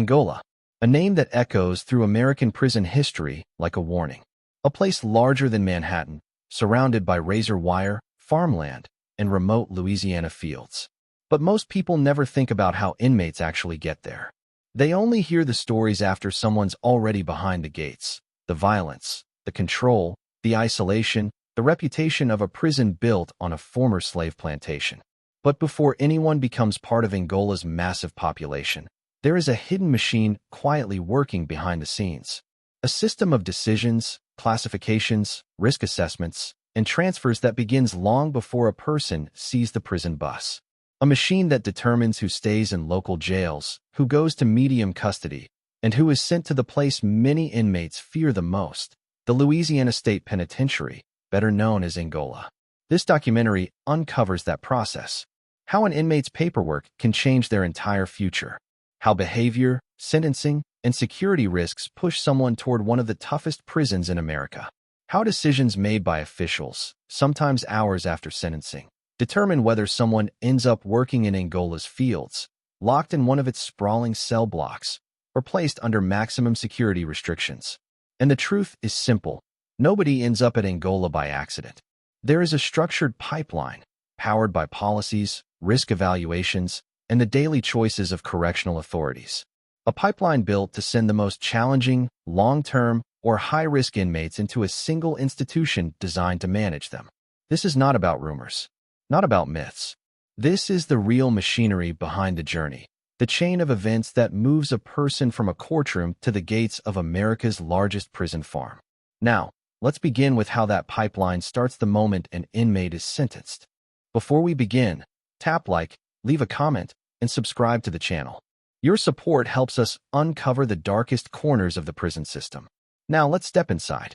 Angola, a name that echoes through American prison history like a warning. A place larger than Manhattan, surrounded by razor wire, farmland, and remote Louisiana fields. But most people never think about how inmates actually get there. They only hear the stories after someone's already behind the gates. The violence, the control, the isolation, the reputation of a prison built on a former slave plantation. But before anyone becomes part of Angola's massive population, there is a hidden machine quietly working behind the scenes. A system of decisions, classifications, risk assessments, and transfers that begins long before a person sees the prison bus. A machine that determines who stays in local jails, who goes to medium custody, and who is sent to the place many inmates fear the most, the Louisiana State Penitentiary, better known as Angola. This documentary uncovers that process, how an inmate's paperwork can change their entire future, how behavior, sentencing, and security risks push someone toward one of the toughest prisons in America, how decisions made by officials, sometimes hours after sentencing, determine whether someone ends up working in Angola's fields, locked in one of its sprawling cell blocks, or placed under maximum security restrictions. And the truth is simple. Nobody ends up at Angola by accident. There is a structured pipeline, powered by policies, risk evaluations, and the daily choices of correctional authorities. A pipeline built to send the most challenging, long-term, or high-risk inmates into a single institution designed to manage them. This is not about rumors, not about myths. This is the real machinery behind the journey, the chain of events that moves a person from a courtroom to the gates of America's largest prison farm. Now, let's begin with how that pipeline starts the moment an inmate is sentenced. Before we begin, tap like, leave a comment, and subscribe to the channel. Your support helps us uncover the darkest corners of the prison system. Now let's step inside.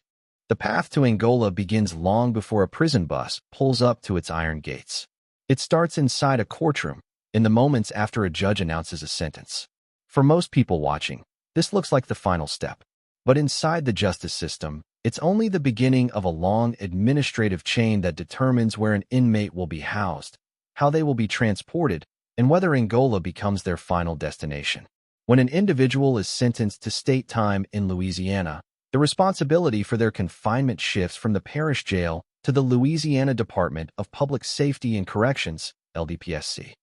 The path to Angola begins long before a prison bus pulls up to its iron gates. It starts inside a courtroom, in the moments after a judge announces a sentence. For most people watching, this looks like the final step. But inside the justice system, it's only the beginning of a long administrative chain that determines where an inmate will be housed, how they will be transported, and whether Angola becomes their final destination. When an individual is sentenced to state time in Louisiana, the responsibility for their confinement shifts from the parish jail to the Louisiana Department of Public Safety and Corrections, LDPSC.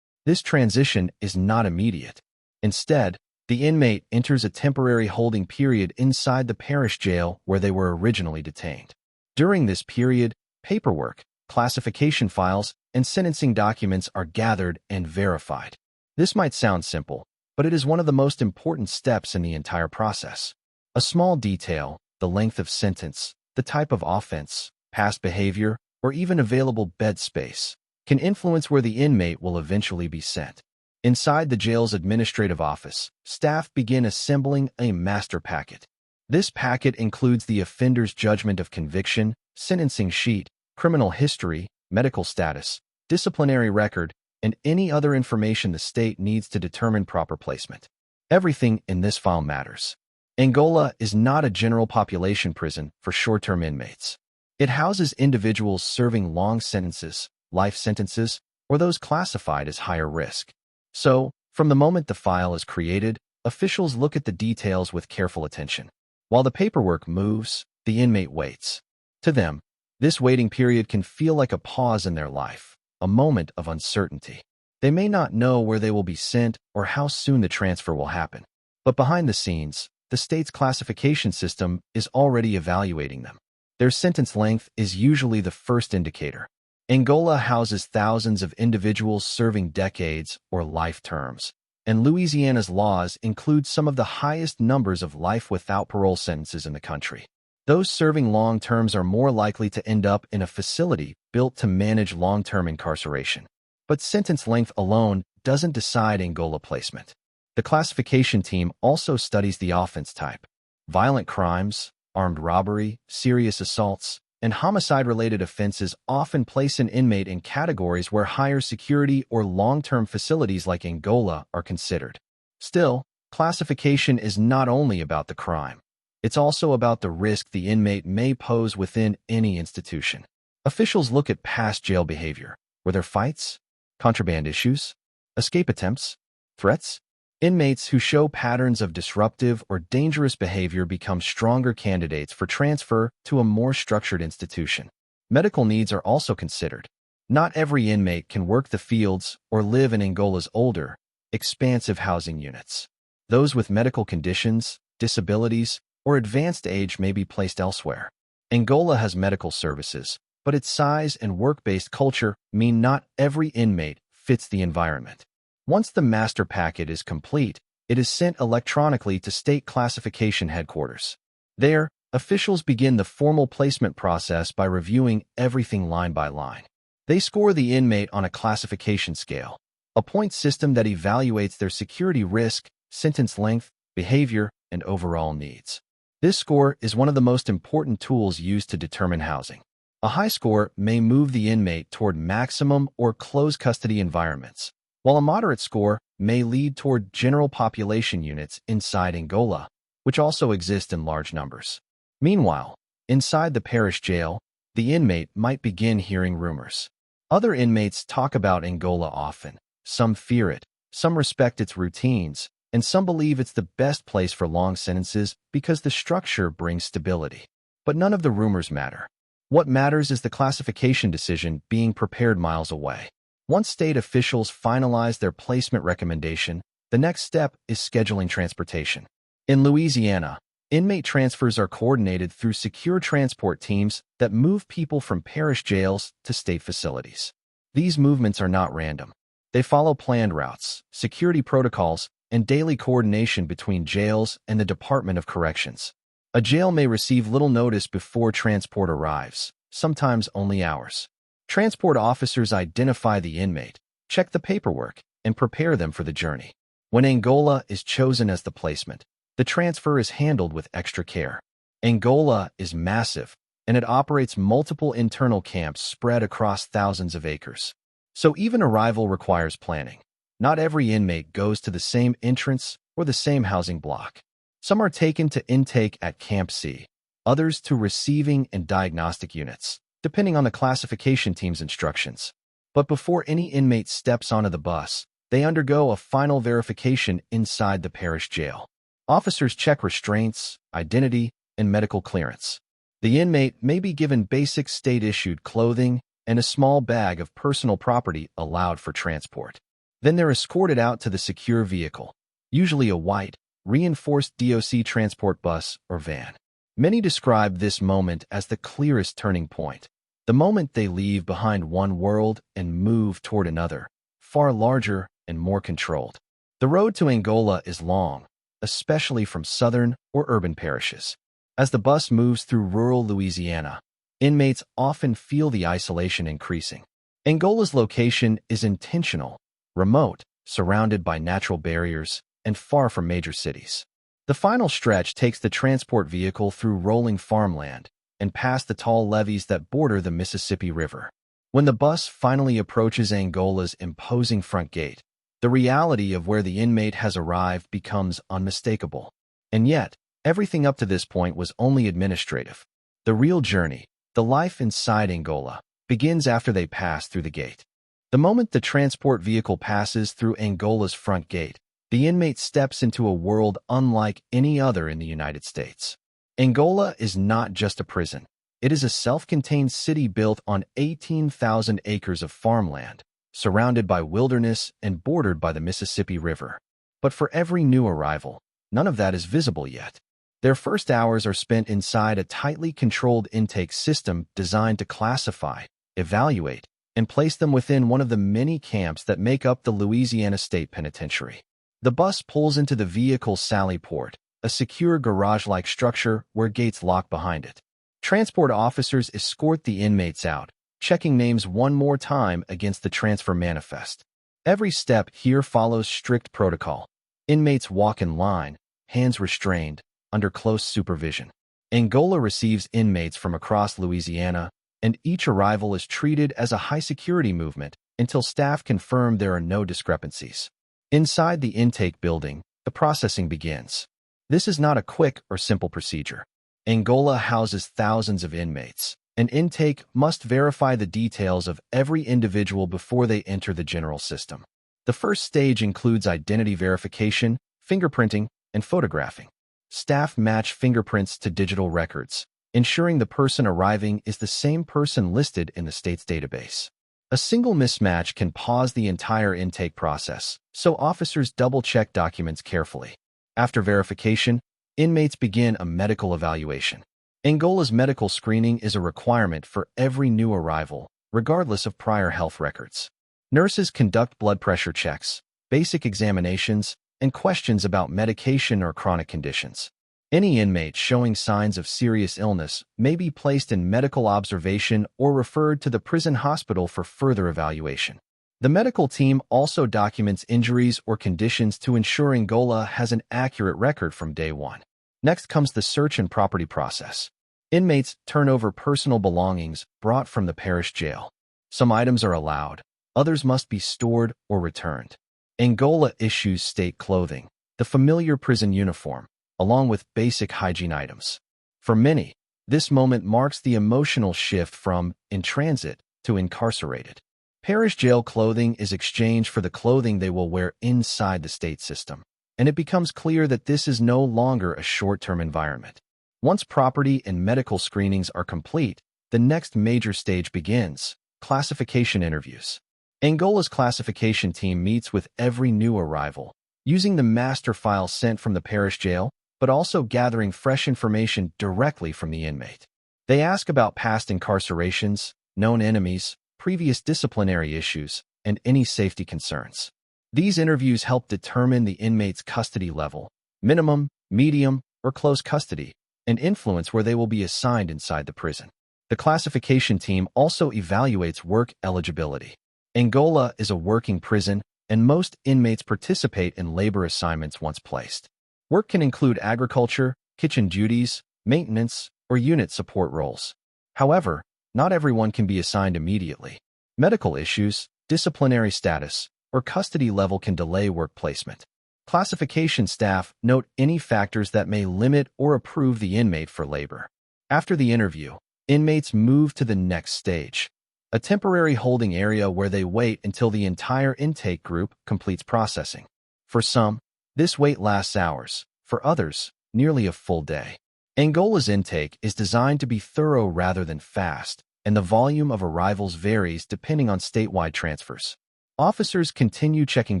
This transition is not immediate. Instead, the inmate enters a temporary holding period inside the parish jail where they were originally detained. During this period, paperwork, classification files, and sentencing documents are gathered and verified. This might sound simple, but it is one of the most important steps in the entire process. A small detail, the length of sentence, the type of offense, past behavior, or even available bed space, can influence where the inmate will eventually be sent. Inside the jail's administrative office, staff begin assembling a master packet. This packet includes the offender's judgment of conviction, sentencing sheet, criminal history, medical status, disciplinary record, and any other information the state needs to determine proper placement. Everything in this file matters. Angola is not a general population prison for short-term inmates. It houses individuals serving long sentences, life sentences, or those classified as higher risk. So, from the moment the file is created, officials look at the details with careful attention. While the paperwork moves, the inmate waits. To them, this waiting period can feel like a pause in their life, a moment of uncertainty. They may not know where they will be sent or how soon the transfer will happen. But behind the scenes, the state's classification system is already evaluating them. Their sentence length is usually the first indicator. Angola houses thousands of individuals serving decades or life terms, and Louisiana's laws include some of the highest numbers of life without parole sentences in the country. Those serving long terms are more likely to end up in a facility built to manage long-term incarceration. But sentence length alone doesn't decide Angola placement. The classification team also studies the offense type. Violent crimes, armed robbery, serious assaults, and homicide-related offenses often place an inmate in categories where higher security or long-term facilities like Angola are considered. Still, classification is not only about the crime. It's also about the risk the inmate may pose within any institution. Officials look at past jail behavior. Were there fights, contraband issues, escape attempts, threats? Inmates who show patterns of disruptive or dangerous behavior become stronger candidates for transfer to a more structured institution. Medical needs are also considered. Not every inmate can work the fields or live in Angola's older, expansive housing units. Those with medical conditions, disabilities, or advanced age may be placed elsewhere. Angola has medical services, but its size and work-based culture mean not every inmate fits the environment. Once the master packet is complete, it is sent electronically to state classification headquarters. There, officials begin the formal placement process by reviewing everything line by line. They score the inmate on a classification scale, a point system that evaluates their security risk, sentence length, behavior, and overall needs. This score is one of the most important tools used to determine housing. A high score may move the inmate toward maximum or closed custody environments, while a moderate score may lead toward general population units inside Angola, which also exist in large numbers. Meanwhile, inside the parish jail, the inmate might begin hearing rumors. Other inmates talk about Angola often. Some fear it, some respect its routines, and some believe it's the best place for long sentences because the structure brings stability. But none of the rumors matter. What matters is the classification decision being prepared miles away. Once state officials finalize their placement recommendation, the next step is scheduling transportation. In Louisiana, inmate transfers are coordinated through secure transport teams that move people from parish jails to state facilities. These movements are not random. They follow planned routes, security protocols, and daily coordination between jails and the Department of Corrections. A jail may receive little notice before transport arrives, sometimes only hours. Transport officers identify the inmate, check the paperwork, and prepare them for the journey. When Angola is chosen as the placement, the transfer is handled with extra care. Angola is massive, and it operates multiple internal camps spread across thousands of acres. So even arrival requires planning. Not every inmate goes to the same entrance or the same housing block. Some are taken to intake at Camp C, others to receiving and diagnostic units, depending on the classification team's instructions. But before any inmate steps onto the bus, they undergo a final verification inside the parish jail. Officers check restraints, identity, and medical clearance. The inmate may be given basic state-issued clothing and a small bag of personal property allowed for transport. Then they're escorted out to the secure vehicle, usually a white, reinforced DOC transport bus or van. Many describe this moment as the clearest turning point, the moment they leave behind one world and move toward another, far larger and more controlled. The road to Angola is long, especially from southern or urban parishes. As the bus moves through rural Louisiana, inmates often feel the isolation increasing. Angola's location is intentional, remote, surrounded by natural barriers, and far from major cities. The final stretch takes the transport vehicle through rolling farmland and past the tall levees that border the Mississippi River. When the bus finally approaches Angola's imposing front gate, the reality of where the inmate has arrived becomes unmistakable. And yet, everything up to this point was only administrative. The real journey, the life inside Angola, begins after they pass through the gate. The moment the transport vehicle passes through Angola's front gate, the inmate steps into a world unlike any other in the United States. Angola is not just a prison. It is a self-contained city built on 18,000 acres of farmland, surrounded by wilderness and bordered by the Mississippi River. But for every new arrival, none of that is visible yet. Their first hours are spent inside a tightly controlled intake system designed to classify, evaluate, and place them within one of the many camps that make up the Louisiana State Penitentiary. The bus pulls into the vehicle's sally port, a secure garage-like structure where gates lock behind it. Transport officers escort the inmates out, checking names one more time against the transfer manifest. Every step here follows strict protocol. Inmates walk in line, hands restrained, under close supervision. Angola receives inmates from across Louisiana, and each arrival is treated as a high-security movement until staff confirm there are no discrepancies. Inside the intake building, the processing begins. This is not a quick or simple procedure. Angola houses thousands of inmates, and intake must verify the details of every individual before they enter the general system. The first stage includes identity verification, fingerprinting, and photographing. Staff match fingerprints to digital records, ensuring the person arriving is the same person listed in the state's database. A single mismatch can pause the entire intake process, so officers double-check documents carefully. After verification, inmates begin a medical evaluation. Angola's medical screening is a requirement for every new arrival, regardless of prior health records. Nurses conduct blood pressure checks, basic examinations, and questions about medication or chronic conditions. Any inmate showing signs of serious illness may be placed in medical observation or referred to the prison hospital for further evaluation. The medical team also documents injuries or conditions to ensure Angola has an accurate record from day one. Next comes the search and property process. Inmates turn over personal belongings brought from the parish jail. Some items are allowed, others must be stored or returned. Angola issues state clothing, the familiar prison uniform, along with basic hygiene items. For many, this moment marks the emotional shift from in transit to incarcerated. Parish jail clothing is exchanged for the clothing they will wear inside the state system, and it becomes clear that this is no longer a short-term environment. Once property and medical screenings are complete, the next major stage begins: classification interviews. Angola's classification team meets with every new arrival, using the master file sent from the parish jail, but also gathering fresh information directly from the inmate. They ask about past incarcerations, known enemies, previous disciplinary issues, and any safety concerns. These interviews help determine the inmate's custody level, minimum, medium, or close custody, and influence where they will be assigned inside the prison. The classification team also evaluates work eligibility. Angola is a working prison, and most inmates participate in labor assignments once placed. Work can include agriculture, kitchen duties, maintenance, or unit support roles. However, not everyone can be assigned immediately. Medical issues, disciplinary status, or custody level can delay work placement. Classification staff note any factors that may limit or approve the inmate for labor. After the interview, inmates move to the next stage, a temporary holding area where they wait until the entire intake group completes processing. For some, this wait lasts hours. For others, nearly a full day. Angola's intake is designed to be thorough rather than fast, and the volume of arrivals varies depending on statewide transfers. Officers continue checking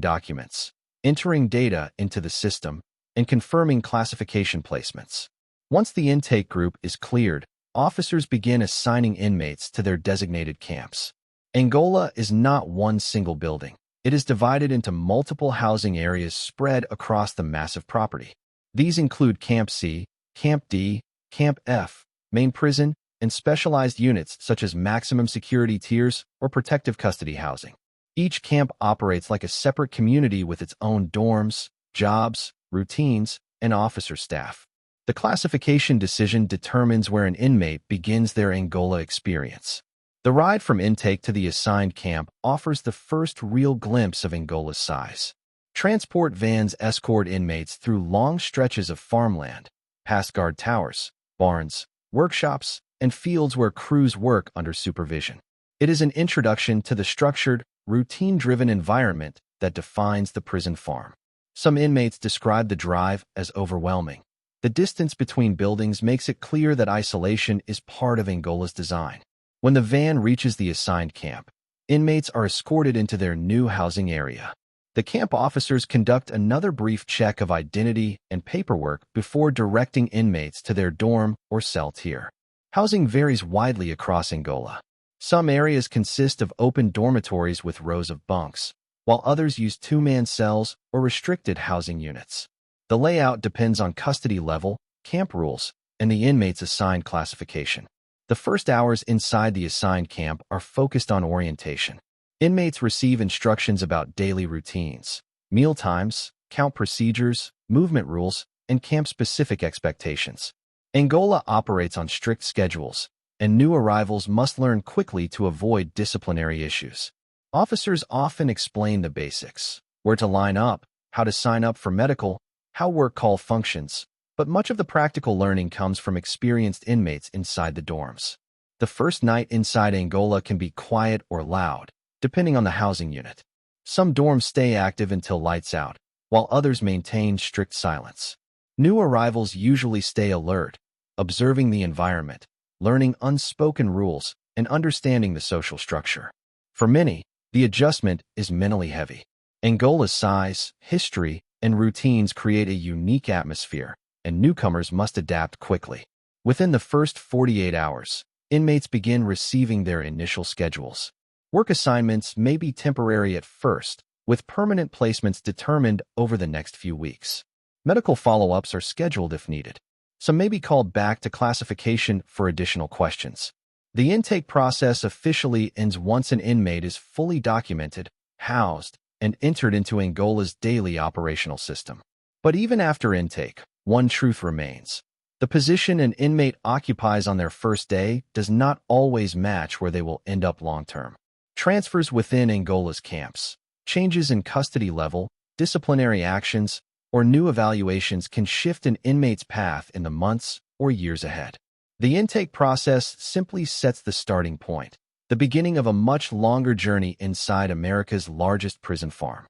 documents, entering data into the system, and confirming classification placements. Once the intake group is cleared, officers begin assigning inmates to their designated camps. Angola is not one single building. It is divided into multiple housing areas spread across the massive property. These include Camp C, Camp D, Camp F, main prison, and specialized units such as maximum security tiers or protective custody housing. Each camp operates like a separate community with its own dorms, jobs, routines, and officer staff. The classification decision determines where an inmate begins their Angola experience. The ride from intake to the assigned camp offers the first real glimpse of Angola's size. Transport vans escort inmates through long stretches of farmland, past guard towers, barns, workshops, and fields where crews work under supervision. It is an introduction to the structured, routine-driven environment that defines the prison farm. Some inmates describe the drive as overwhelming. The distance between buildings makes it clear that isolation is part of Angola's design. When the van reaches the assigned camp, inmates are escorted into their new housing area. The camp officers conduct another brief check of identity and paperwork before directing inmates to their dorm or cell tier. Housing varies widely across Angola. Some areas consist of open dormitories with rows of bunks, while others use two-man cells or restricted housing units. The layout depends on custody level, camp rules, and the inmate's assigned classification. The first hours inside the assigned camp are focused on orientation. Inmates receive instructions about daily routines, meal times, count procedures, movement rules, and camp-specific expectations. Angola operates on strict schedules, and new arrivals must learn quickly to avoid disciplinary issues. Officers often explain the basics: where to line up, how to sign up for medical, how work call functions, but much of the practical learning comes from experienced inmates inside the dorms. The first night inside Angola can be quiet or loud, depending on the housing unit. Some dorms stay active until lights out, while others maintain strict silence. New arrivals usually stay alert, observing the environment, learning unspoken rules, and understanding the social structure. For many, the adjustment is mentally heavy. Angola's size, history, and routines create a unique atmosphere, and newcomers must adapt quickly. Within the first 48 hours, inmates begin receiving their initial schedules. Work assignments may be temporary at first, with permanent placements determined over the next few weeks. Medical follow-ups are scheduled if needed. Some may be called back to classification for additional questions. The intake process officially ends once an inmate is fully documented, housed, and entered into Angola's daily operational system. But even after intake, one truth remains. The position an inmate occupies on their first day does not always match where they will end up long-term. Transfers within Angola's camps, changes in custody level, disciplinary actions, or new evaluations can shift an inmate's path in the months or years ahead. The intake process simply sets the starting point, the beginning of a much longer journey inside America's largest prison farm.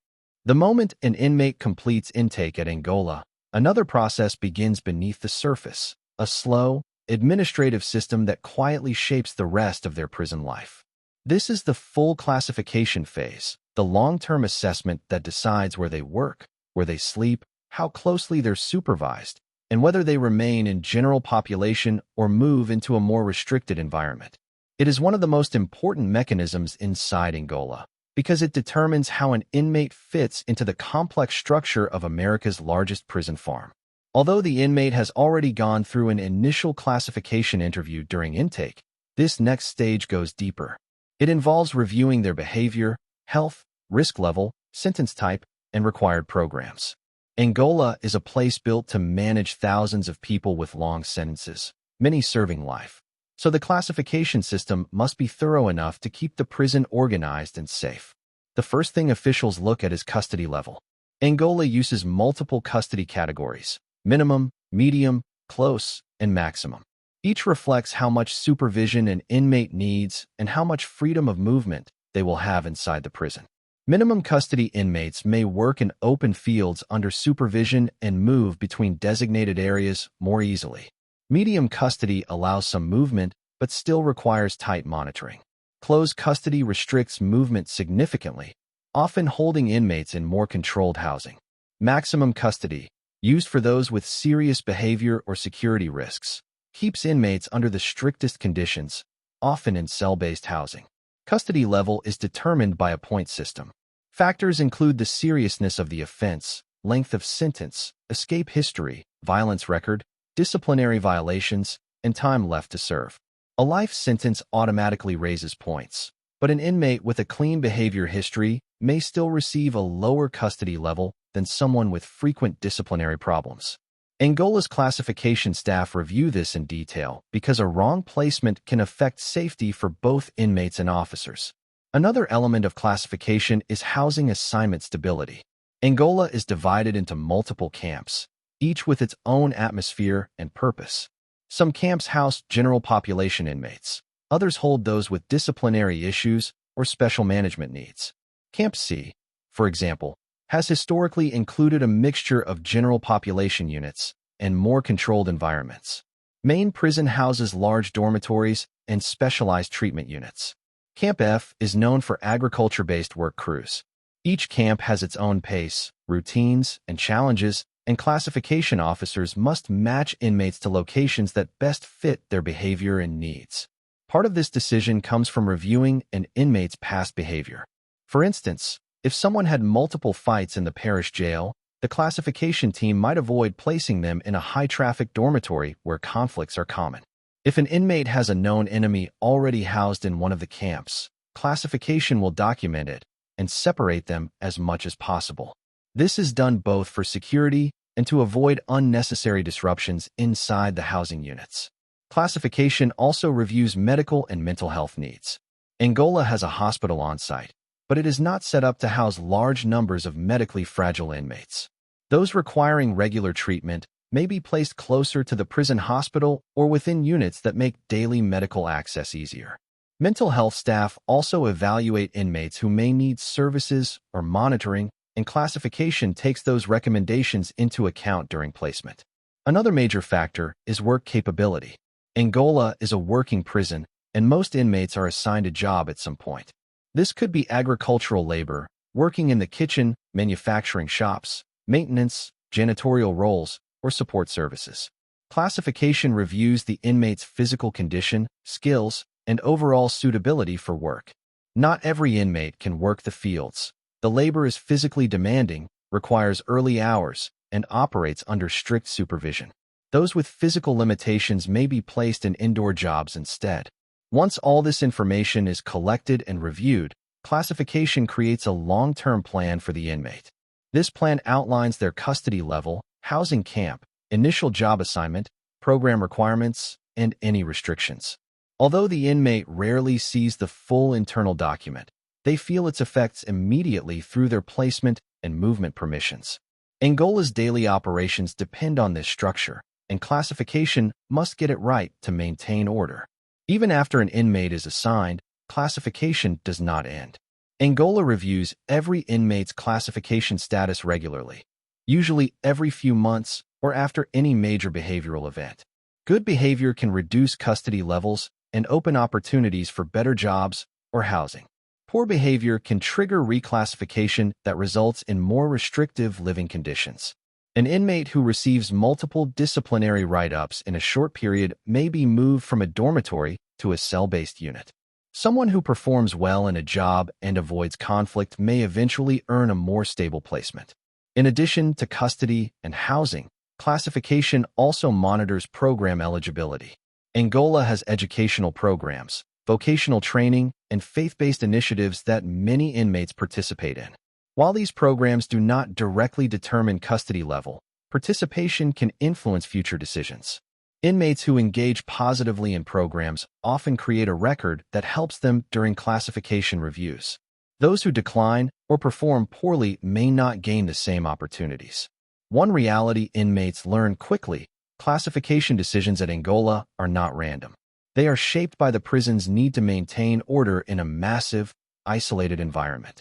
The moment an inmate completes intake at Angola, another process begins beneath the surface, a slow, administrative system that quietly shapes the rest of their prison life. This is the full classification phase, the long-term assessment that decides where they work, where they sleep, how closely they're supervised, and whether they remain in general population or move into a more restricted environment. It is one of the most important mechanisms inside Angola, because it determines how an inmate fits into the complex structure of America's largest prison farm. Although the inmate has already gone through an initial classification interview during intake, this next stage goes deeper. It involves reviewing their behavior, health, risk level, sentence type, and required programs. Angola is a place built to manage thousands of people with long sentences, many serving life. So the classification system must be thorough enough to keep the prison organized and safe. The first thing officials look at is custody level. Angola uses multiple custody categories: minimum, medium, close, and maximum. Each reflects how much supervision an inmate needs and how much freedom of movement they will have inside the prison. Minimum custody inmates may work in open fields under supervision and move between designated areas more easily. Medium custody allows some movement, but still requires tight monitoring. Closed custody restricts movement significantly, often holding inmates in more controlled housing. Maximum custody, used for those with serious behavior or security risks, keeps inmates under the strictest conditions, often in cell-based housing. Custody level is determined by a point system. Factors include the seriousness of the offense, length of sentence, escape history, violence record, disciplinary violations, and time left to serve. A life sentence automatically raises points, but an inmate with a clean behavior history may still receive a lower custody level than someone with frequent disciplinary problems. Angola's classification staff review this in detail because a wrong placement can affect safety for both inmates and officers. Another element of classification is housing assignment stability. Angola is divided into multiple camps, each with its own atmosphere and purpose. Some camps house general population inmates. Others hold those with disciplinary issues or special management needs. Camp C, for example, has historically included a mixture of general population units and more controlled environments. Main prison houses large dormitories and specialized treatment units. Camp F is known for agriculture-based work crews. Each camp has its own pace, routines, and challenges, and classification officers must match inmates to locations that best fit their behavior and needs. Part of this decision comes from reviewing an inmate's past behavior. For instance, if someone had multiple fights in the parish jail, the classification team might avoid placing them in a high-traffic dormitory where conflicts are common. If an inmate has a known enemy already housed in one of the camps, classification will document it and separate them as much as possible. This is done both for security and to avoid unnecessary disruptions inside the housing units. Classification also reviews medical and mental health needs. Angola has a hospital on site, but it is not set up to house large numbers of medically fragile inmates. Those requiring regular treatment may be placed closer to the prison hospital or within units that make daily medical access easier. Mental health staff also evaluate inmates who may need services or monitoring, and classification takes those recommendations into account during placement. Another major factor is work capability. Angola is a working prison, and most inmates are assigned a job at some point. This could be agricultural labor, working in the kitchen, manufacturing shops, maintenance, janitorial roles, or support services. Classification reviews the inmate's physical condition, skills, and overall suitability for work. Not every inmate can work the fields. The labor is physically demanding, requires early hours, and operates under strict supervision. Those with physical limitations may be placed in indoor jobs instead. Once all this information is collected and reviewed, classification creates a long-term plan for the inmate. This plan outlines their custody level, housing camp, initial job assignment, program requirements, and any restrictions. Although the inmate rarely sees the full internal document, they feel its effects immediately through their placement and movement permissions. Angola's daily operations depend on this structure, and classification must get it right to maintain order. Even after an inmate is assigned, classification does not end. Angola reviews every inmate's classification status regularly, usually every few months or after any major behavioral event. Good behavior can reduce custody levels and open opportunities for better jobs or housing. Poor behavior can trigger reclassification that results in more restrictive living conditions. An inmate who receives multiple disciplinary write-ups in a short period may be moved from a dormitory to a cell-based unit. Someone who performs well in a job and avoids conflict may eventually earn a more stable placement. In addition to custody and housing, classification also monitors program eligibility. Angola has educational programs, vocational training, and faith-based initiatives that many inmates participate in. While these programs do not directly determine custody level, participation can influence future decisions. Inmates who engage positively in programs often create a record that helps them during classification reviews. Those who decline or perform poorly may not gain the same opportunities. One reality inmates learn quickly: classification decisions at Angola are not random. They are shaped by the prison's need to maintain order in a massive, isolated environment.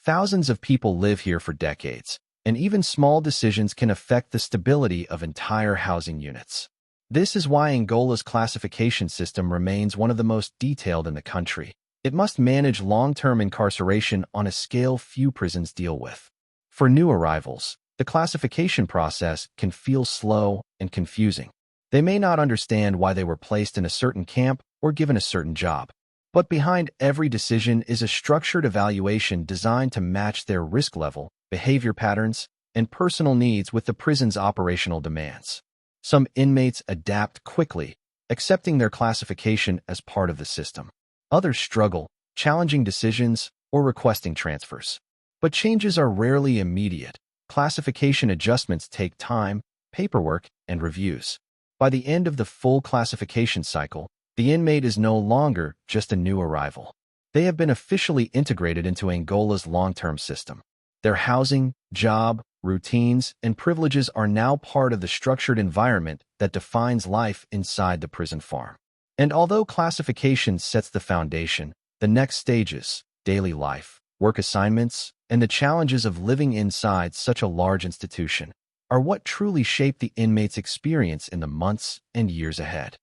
Thousands of people live here for decades, and even small decisions can affect the stability of entire housing units. This is why Angola's classification system remains one of the most detailed in the country. It must manage long-term incarceration on a scale few prisons deal with. For new arrivals, the classification process can feel slow and confusing. They may not understand why they were placed in a certain camp or given a certain job. But behind every decision is a structured evaluation designed to match their risk level, behavior patterns, and personal needs with the prison's operational demands. Some inmates adapt quickly, accepting their classification as part of the system. Others struggle, challenging decisions or requesting transfers. But changes are rarely immediate. Classification adjustments take time, paperwork, and reviews. By the end of the full classification cycle, the inmate is no longer just a new arrival. They have been officially integrated into Angola's long-term system. Their housing, job, routines, and privileges are now part of the structured environment that defines life inside the prison farm. And although classification sets the foundation, the next stages, daily life, work assignments, and the challenges of living inside such a large institution, are what truly shape the inmate's experience in the months and years ahead.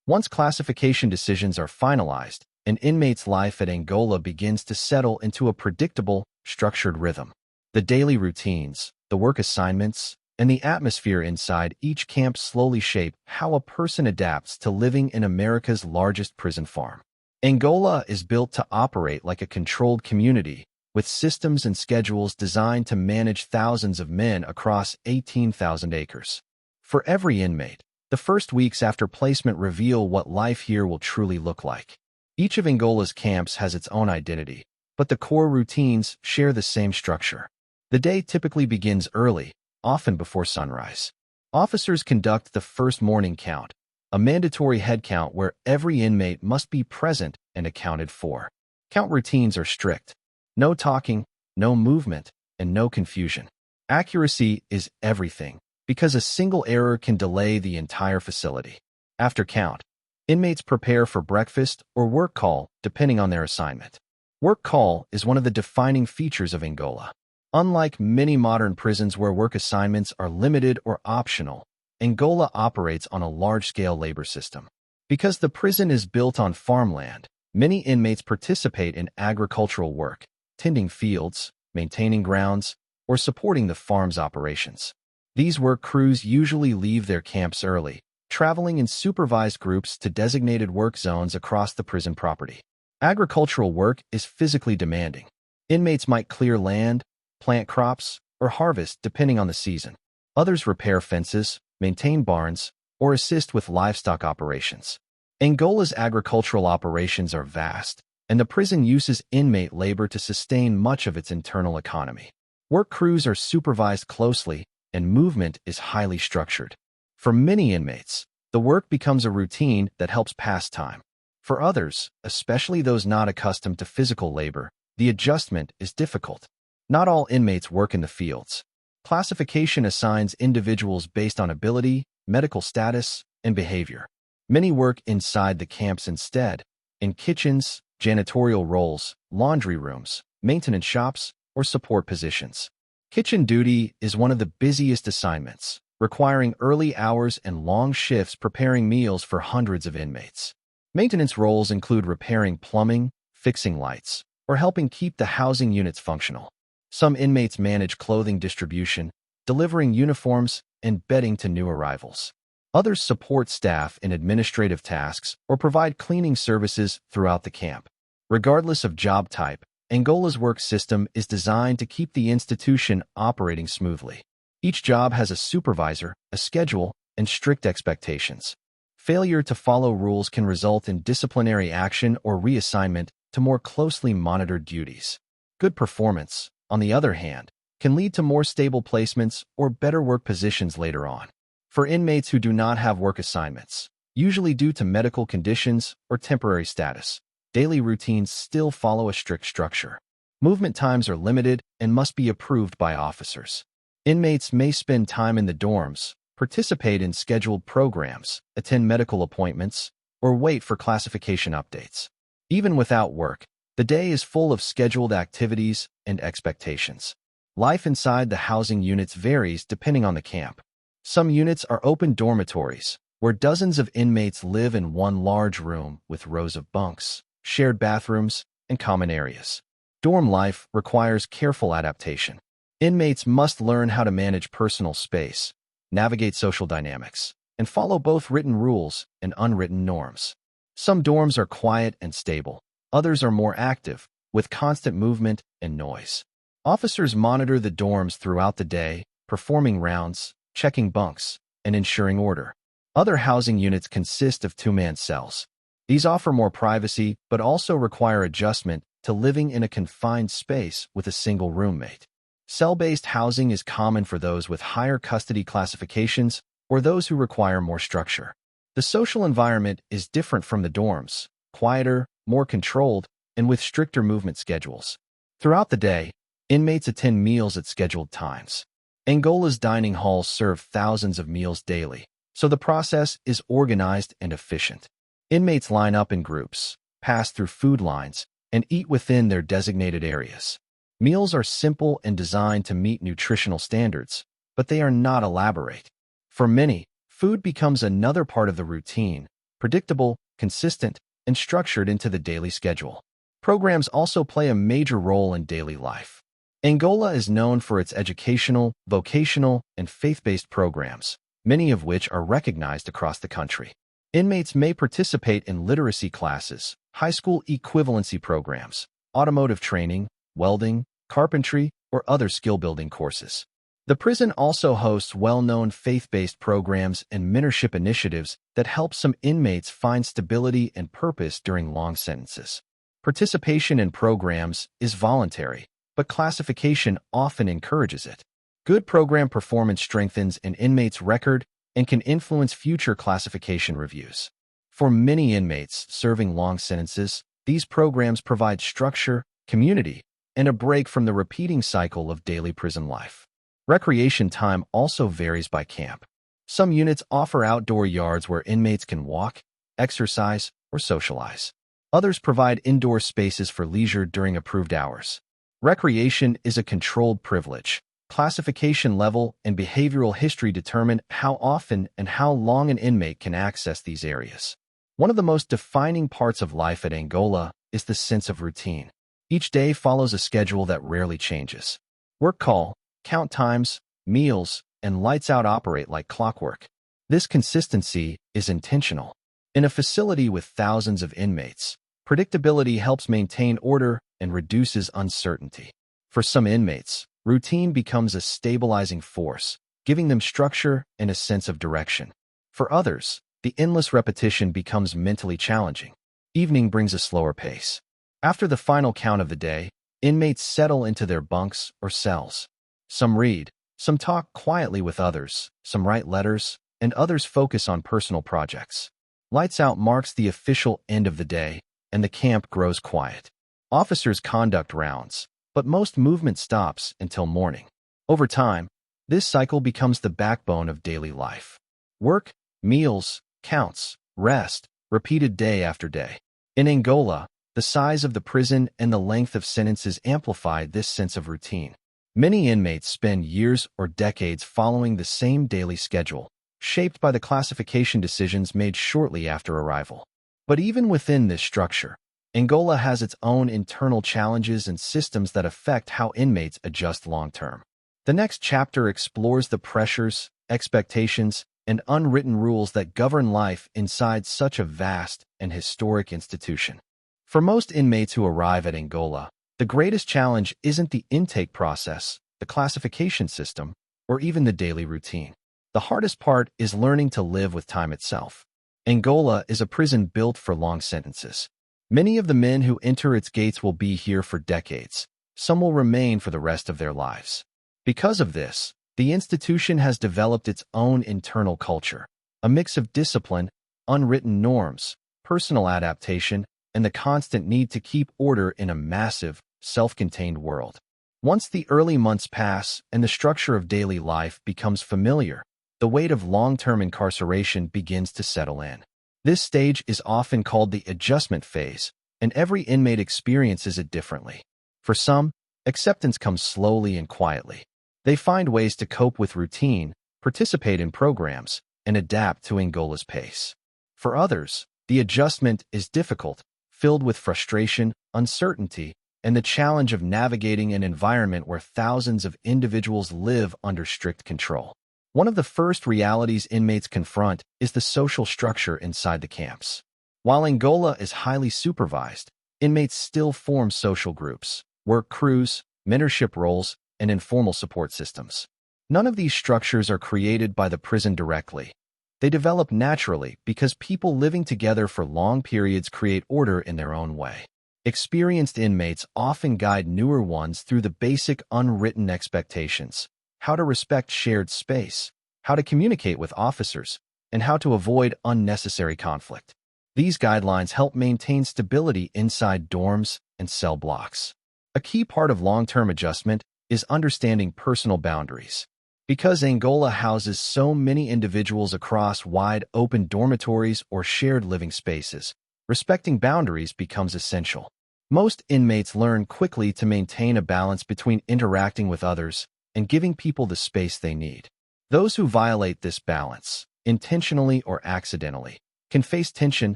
Once classification decisions are finalized, an inmate's life at Angola begins to settle into a predictable, structured rhythm. The daily routines, the work assignments, and the atmosphere inside each camp slowly shape how a person adapts to living in America's largest prison farm. Angola is built to operate like a controlled community, with systems and schedules designed to manage thousands of men across 18,000 acres. For every inmate, the first weeks after placement reveal what life here will truly look like. Each of Angola's camps has its own identity, but the core routines share the same structure. The day typically begins early, often before sunrise. Officers conduct the first morning count, a mandatory head count where every inmate must be present and accounted for. Count routines are strict. No talking, no movement, and no confusion. Accuracy is everything, because a single error can delay the entire facility. After count, Inmates prepare for breakfast or work call depending on their assignment. Work call is one of the defining features of Angola. Unlike many modern prisons where work assignments are limited or optional, Angola operates on a large-scale labor system. Because the prison is built on farmland, many inmates participate in agricultural work, tending fields, maintaining grounds, or supporting the farm's operations. These work crews usually leave their camps early, traveling in supervised groups to designated work zones across the prison property. Agricultural work is physically demanding. Inmates might clear land, plant crops, or harvest depending on the season. Others repair fences, maintain barns, or assist with livestock operations. Angola's agricultural operations are vast, and the prison uses inmate labor to sustain much of its internal economy. Work crews are supervised closely, and movement is highly structured. For many inmates, the work becomes a routine that helps pass time. For others, especially those not accustomed to physical labor, the adjustment is difficult. Not all inmates work in the fields. Classification assigns individuals based on ability, medical status, and behavior. Many work inside the camps instead, in kitchens, janitorial roles, laundry rooms, maintenance shops, or support positions. Kitchen duty is one of the busiest assignments, requiring early hours and long shifts preparing meals for hundreds of inmates. Maintenance roles include repairing plumbing, fixing lights, or helping keep the housing units functional. Some inmates manage clothing distribution, delivering uniforms, and bedding to new arrivals. Others support staff in administrative tasks or provide cleaning services throughout the camp. Regardless of job type, Angola's work system is designed to keep the institution operating smoothly. Each job has a supervisor, a schedule, and strict expectations. Failure to follow rules can result in disciplinary action or reassignment to more closely monitored duties. Good performance, on the other hand, can lead to more stable placements or better work positions later on. For inmates who do not have work assignments, usually due to medical conditions or temporary status, daily routines still follow a strict structure. Movement times are limited and must be approved by officers. Inmates may spend time in the dorms, participate in scheduled programs, attend medical appointments, or wait for classification updates. Even without work, the day is full of scheduled activities and expectations. Life inside the housing units varies depending on the camp. Some units are open dormitories, where dozens of inmates live in one large room with rows of bunks, shared bathrooms, and common areas. Dorm life requires careful adaptation. Inmates must learn how to manage personal space, navigate social dynamics, and follow both written rules and unwritten norms. Some dorms are quiet and stable. Others are more active, with constant movement and noise. Officers monitor the dorms throughout the day, performing rounds, checking bunks, and ensuring order. Other housing units consist of two-man cells. These offer more privacy but also require adjustment to living in a confined space with a single roommate. Cell-based housing is common for those with higher custody classifications or those who require more structure. The social environment is different from the dorms, quieter, more controlled, and with stricter movement schedules. Throughout the day, inmates attend meals at scheduled times. Angola's dining halls serve thousands of meals daily, so the process is organized and efficient. Inmates line up in groups, pass through food lines, and eat within their designated areas. Meals are simple and designed to meet nutritional standards, but they are not elaborate. For many, food becomes another part of the routine, predictable, consistent, and structured into the daily schedule. Programs also play a major role in daily life. Angola is known for its educational, vocational, and faith-based programs, many of which are recognized across the country. Inmates may participate in literacy classes, high school equivalency programs, automotive training, welding, carpentry, or other skill-building courses. The prison also hosts well-known faith-based programs and mentorship initiatives that help some inmates find stability and purpose during long sentences. Participation in programs is voluntary, but classification often encourages it. Good program performance strengthens an inmate's record and can influence future classification reviews. For many inmates serving long sentences, these programs provide structure, community, and a break from the repeating cycle of daily prison life. Recreation time also varies by camp. Some units offer outdoor yards where inmates can walk, exercise, or socialize. Others provide indoor spaces for leisure during approved hours. Recreation is a controlled privilege. Classification level and behavioral history determine how often and how long an inmate can access these areas. One of the most defining parts of life at Angola is the sense of routine. Each day follows a schedule that rarely changes. Work call, count times, meals, and lights out operate like clockwork. This consistency is intentional. In a facility with thousands of inmates, predictability helps maintain order and reduces uncertainty. For some inmates, routine becomes a stabilizing force, giving them structure and a sense of direction. For others, the endless repetition becomes mentally challenging. Evening brings a slower pace. After the final count of the day, inmates settle into their bunks or cells. Some read, some talk quietly with others, some write letters, and others focus on personal projects. Lights out marks the official end of the day, and the camp grows quiet. Officers conduct rounds, but most movement stops until morning. Over time, this cycle becomes the backbone of daily life. Work, meals, counts, rest, repeated day after day. In Angola, the size of the prison and the length of sentences amplify this sense of routine. Many inmates spend years or decades following the same daily schedule, shaped by the classification decisions made shortly after arrival. But even within this structure, Angola has its own internal challenges and systems that affect how inmates adjust long-term. The next chapter explores the pressures, expectations, and unwritten rules that govern life inside such a vast and historic institution. For most inmates who arrive at Angola, the greatest challenge isn't the intake process, the classification system, or even the daily routine. The hardest part is learning to live with time itself. Angola is a prison built for long sentences. Many of the men who enter its gates will be here for decades. Some will remain for the rest of their lives. Because of this, the institution has developed its own internal culture, a mix of discipline, unwritten norms, personal adaptation, and the constant need to keep order in a massive, self-contained world. Once the early months pass and the structure of daily life becomes familiar, the weight of long-term incarceration begins to settle in. This stage is often called the adjustment phase, and every inmate experiences it differently. For some, acceptance comes slowly and quietly. They find ways to cope with routine, participate in programs, and adapt to Angola's pace. For others, the adjustment is difficult, filled with frustration, uncertainty, and the challenge of navigating an environment where thousands of individuals live under strict control. One of the first realities inmates confront is the social structure inside the camps. While Angola is highly supervised, inmates still form social groups, work crews, mentorship roles, and informal support systems. None of these structures are created by the prison directly. They develop naturally because people living together for long periods create order in their own way. Experienced inmates often guide newer ones through the basic unwritten expectations: how to respect shared space, how to communicate with officers, and how to avoid unnecessary conflict. These guidelines help maintain stability inside dorms and cell blocks. A key part of long-term adjustment is understanding personal boundaries. Because Angola houses so many individuals across wide open dormitories or shared living spaces, respecting boundaries becomes essential. Most inmates learn quickly to maintain a balance between interacting with others and giving people the space they need. Those who violate this balance, intentionally or accidentally, can face tension,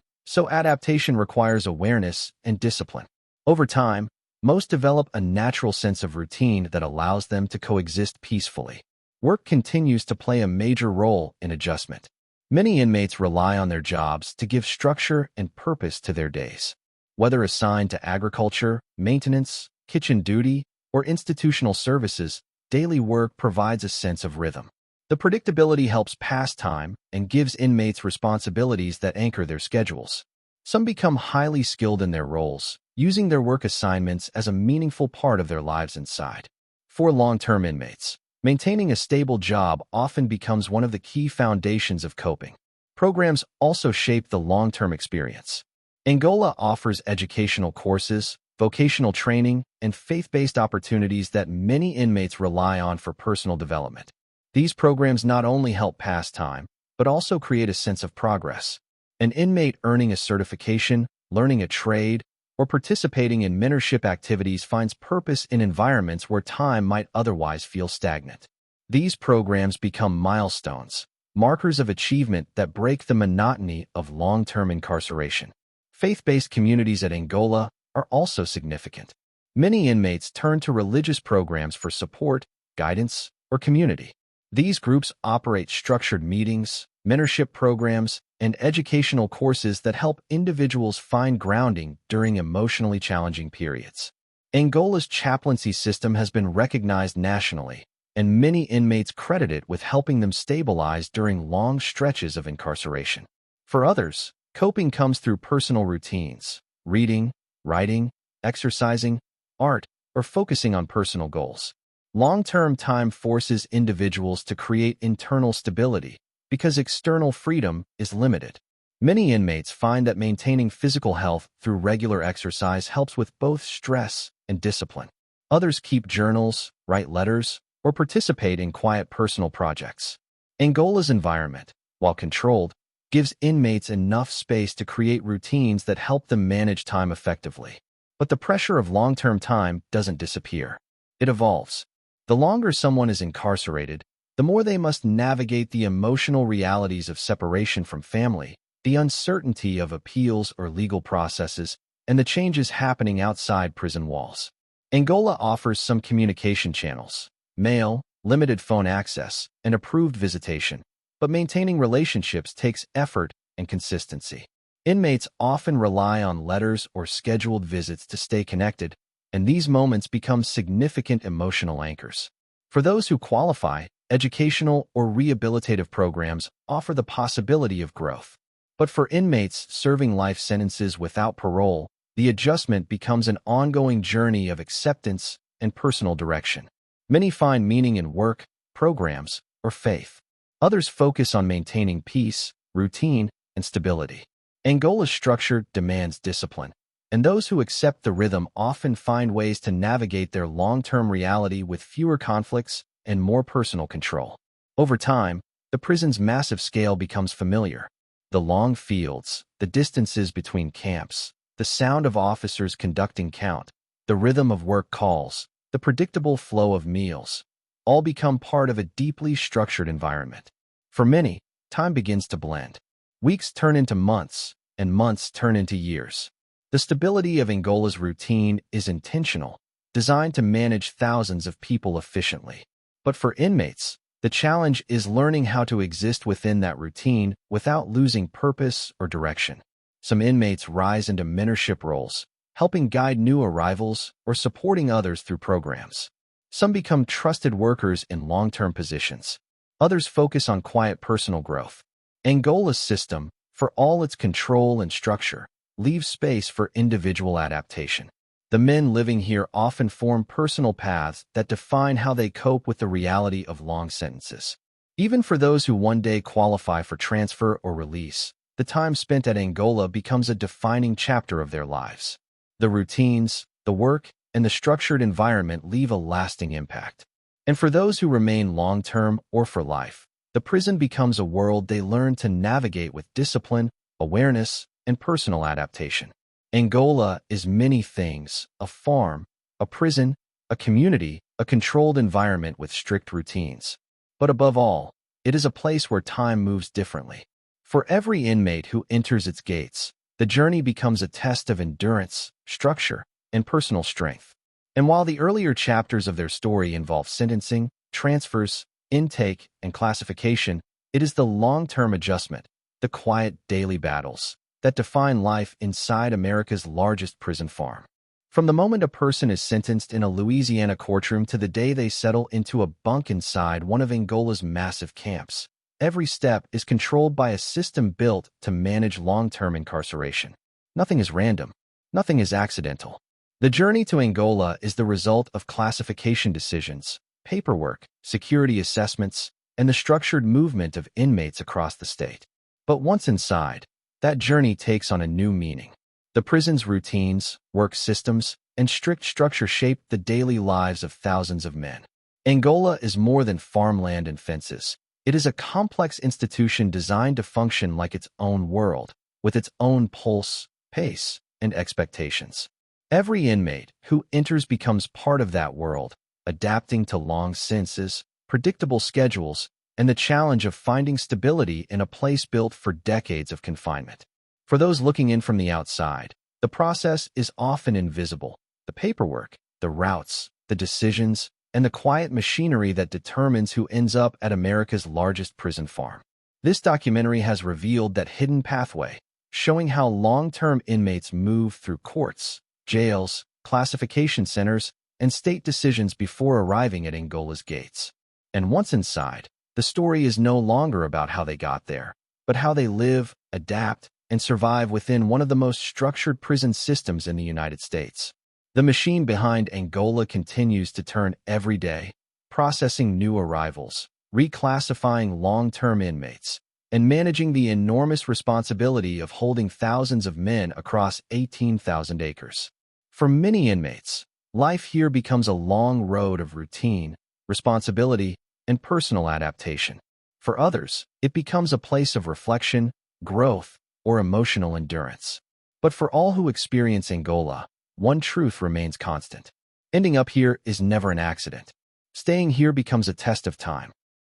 so adaptation requires awareness and discipline. Over time, most develop a natural sense of routine that allows them to coexist peacefully. Work continues to play a major role in adjustment. Many inmates rely on their jobs to give structure and purpose to their days. Whether assigned to agriculture, maintenance, kitchen duty, or institutional services, daily work provides a sense of rhythm. The predictability helps pass time and gives inmates responsibilities that anchor their schedules. Some become highly skilled in their roles, using their work assignments as a meaningful part of their lives inside. For long-term inmates, maintaining a stable job often becomes one of the key foundations of coping. Programs also shape the long-term experience. Angola offers educational courses, vocational training, and faith-based opportunities that many inmates rely on for personal development. These programs not only help pass time, but also create a sense of progress. An inmate earning a certification, learning a trade, or participating in mentorship activities finds purpose in environments where time might otherwise feel stagnant. These programs become milestones, markers of achievement that break the monotony of long-term incarceration. Faith-based communities at Angola are also significant. Many inmates turn to religious programs for support, guidance, or community. These groups operate structured meetings, mentorship programs, and educational courses that help individuals find grounding during emotionally challenging periods. Angola's chaplaincy system has been recognized nationally, and many inmates credit it with helping them stabilize during long stretches of incarceration. For others, coping comes through personal routines, reading, writing, exercising, art, or focusing on personal goals. Long-term time forces individuals to create internal stability because external freedom is limited. Many inmates find that maintaining physical health through regular exercise helps with both stress and discipline. Others keep journals, write letters, or participate in quiet personal projects. Angola's environment, while controlled, gives inmates enough space to create routines that help them manage time effectively. But the pressure of long-term time doesn't disappear. It evolves. The longer someone is incarcerated, the more they must navigate the emotional realities of separation from family, the uncertainty of appeals or legal processes, and the changes happening outside prison walls. Angola offers some communication channels: mail, limited phone access, and approved visitation. But maintaining relationships takes effort and consistency. Inmates often rely on letters or scheduled visits to stay connected, and these moments become significant emotional anchors. For those who qualify, educational or rehabilitative programs offer the possibility of growth. But for inmates serving life sentences without parole, the adjustment becomes an ongoing journey of acceptance and personal direction. Many find meaning in work, programs, or faith. Others focus on maintaining peace, routine, and stability. Angola's structure demands discipline, and those who accept the rhythm often find ways to navigate their long-term reality with fewer conflicts and more personal control. Over time, the prison's massive scale becomes familiar. The long fields, the distances between camps, the sound of officers conducting count, the rhythm of work calls, the predictable flow of meals, all become part of a deeply structured environment. For many, time begins to blend. Weeks turn into months, and months turn into years. The stability of Angola's routine is intentional, designed to manage thousands of people efficiently. But for inmates, the challenge is learning how to exist within that routine without losing purpose or direction. Some inmates rise into mentorship roles, helping guide new arrivals or supporting others through programs. Some become trusted workers in long-term positions. Others focus on quiet personal growth. Angola's system, for all its control and structure, leaves space for individual adaptation. The men living here often form personal paths that define how they cope with the reality of long sentences. Even for those who one day qualify for transfer or release, the time spent at Angola becomes a defining chapter of their lives. The routines, the work, and the structured environment leave a lasting impact. And for those who remain long-term or for life, the prison becomes a world they learn to navigate with discipline, awareness, and personal adaptation. Angola is many things: a farm, a prison, a community, a controlled environment with strict routines. But above all, it is a place where time moves differently. For every inmate who enters its gates, the journey becomes a test of endurance, structure, and personal strength. And while the earlier chapters of their story involve sentencing, transfers, intake, and classification, it is the long-term adjustment, the quiet daily battles, that define life inside America's largest prison farm. From the moment a person is sentenced in a Louisiana courtroom to the day they settle into a bunk inside one of Angola's massive camps, every step is controlled by a system built to manage long-term incarceration. Nothing is random. Nothing is accidental. The journey to Angola is the result of classification decisions, paperwork, security assessments, and the structured movement of inmates across the state. But once inside, that journey takes on a new meaning. The prison's routines, work systems, and strict structure shape the daily lives of thousands of men. Angola is more than farmland and fences. It is a complex institution designed to function like its own world, with its own pulse, pace, and expectations. Every inmate who enters becomes part of that world, adapting to long sentences, predictable schedules, and the challenge of finding stability in a place built for decades of confinement. For those looking in from the outside, the process is often invisible. The paperwork, the routes, the decisions, and the quiet machinery that determines who ends up at America's largest prison farm. This documentary has revealed that hidden pathway, showing how long-term inmates move through courts, jails, classification centers, and state decisions before arriving at Angola's gates. And once inside, the story is no longer about how they got there, but how they live, adapt, and survive within one of the most structured prison systems in the United States. The machine behind Angola continues to turn every day, processing new arrivals, reclassifying long-term inmates, and managing the enormous responsibility of holding thousands of men across 18,000 acres. For many inmates, life here becomes a long road of routine, responsibility, and personal adaptation. For others, it becomes a place of reflection, growth, or emotional endurance. But for all who experience Angola, one truth remains constant. Ending up here is never an accident. Staying here becomes a test of time,